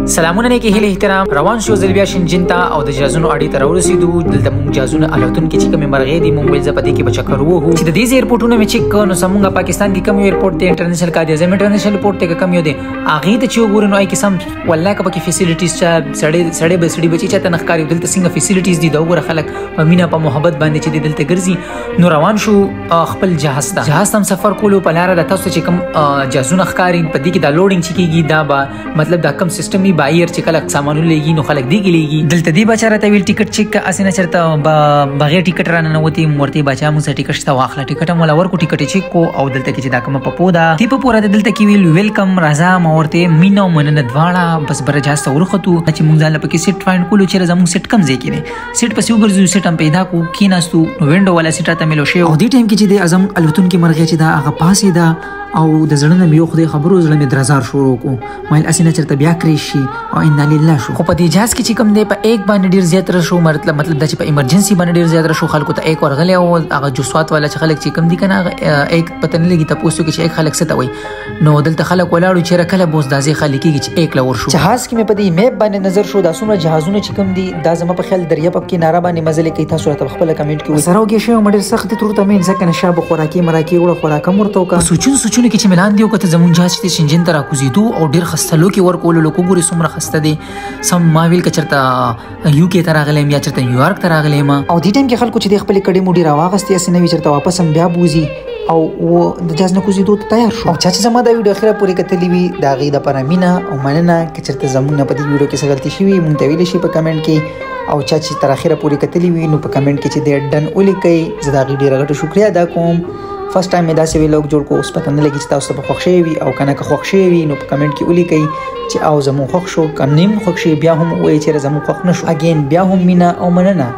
سلامونه نیکی هیله احترام روان شو زلبیا شنجن ته او د جازونو اړې ته ورسېدو دلته مونږ جازونه الوتون کې چې کومې مرغې دي مونږ ول زپدې کې بچکر وو چې د دې ایرپورټونو مې چیک کړو نو سمونګه پاکستان کې کوم ایرپورټ دی انټرنیشنل کا دی زم انټرنیشنل ایرپورټ ته کوم یو دی اغه ته چې وګورئ نو اې کې سم والله کې پکې فیسیلیټیز چې سړې بسړي بچي چې ته نخکاری دلته څنګه فیسیلیټیز دي دا وګوره خلک په مینا په محبت باندې چې دلته ګرځي نو روان شو خپل جهاز تم سفر کولو په لار د تاسو چې کوم جازونه ښکاری په دې کې دا لوډینګ چې کیږي دا مطلب دا کوم سیستم ای بایر چې کله سامانونه لګي نو خلک دی ګلیږي دلته دی بچاره ته ویل ټیکټ چیک اسنه چرته بغیر ټیکټ را نه وتی مرتي بچا مو سره ټیکټ تا واخله ټیکټ مولا ورکو ټیکټ چیک کو او دلته کې چې دا کوم په پودا تی په پورا دلته کې ویل ویلکم رضا مورته مينو مننه دواړه بس برجاسته ورخته چې مونږ ځاله پکې سیټ فایند کولو چې زموږ سیټ کم ځای کې نه سیټ پسې وګرځو سیټ هم پیدا کو کیناستو وینډو والا سیټ ته ملو شی او دې ټایم کې چې د اعظم الوتون کې مرغه چې دا هغه پاسې دا او د زړه مې یو خدای خبرو زړه مې درزار شروع کو مایل اسنه چرته بیا کریشي او ان لله شو خو په دې جهاز کې چې کوم دی په ایک باندې ډیر زیات شو مطلب د چې په ایمرجنسي باندې ډیر زیات شو خلکو ته ایک ورغلی او هغه جوسوات والا چې خلک چې کوم دي کنه ایک پتن لګي تاسو کې چې ایک خلک ست وي نو دلته خلک ولاړو چې رکله بوز دازي خلکیږي چې ایک لور شو جهاز کې مې په دې میپ باندې نظر شو دا څومره جهازونه چې کوم دي دا زما په خیال دریاب کې ناره باندې مزل کوي تاسو ته خپل کمنټ کې سره وګورئ شی مډر سخت تر ته مې ځکه نشاب خوراکي مراکي وړه خوراکم ورته کا سوچونه کې چې ملان دی ته زمون جهاز چې شنجن تر کوزیدو او ډیر خستلو کې ورکول لکه ګوري څومره خسته دي سم ماویل کچرتا یو کې تر غلې یا چرته نیویارک تر غلې ما او دې ټیم کې خلکو چې د خپل کډې موډي راواغستې اسنه وی چرته واپس هم بیا بوزي او د جهاز نه کوزیدو ته تیار شو او چې زما دا ویډیو اخره پوری کتلې وی دا غي د پرامینه او مننه چې چرته زمون په دې ویډیو کې څه غلطي شوی مونږ ته ویل شي په کمنټ کې او چې تر اخره پوری کتلې وی نو په کمنټ کې چې د ډن ولیکي زدا غي ډیره غټه شکریا ادا کوم فرست ټایم مې دا سوي لوګ جوړ کو اوس پته نه لګی چې تاسو په خوښ شي وي او کنه که خوښ شي وي نو په کمنټ کې ولیکئ چې او زمو خوښ شو کنیم خوښ شي بیا هم وایي چې زمو خوښ نشو اگین بیا هم مینا او مننه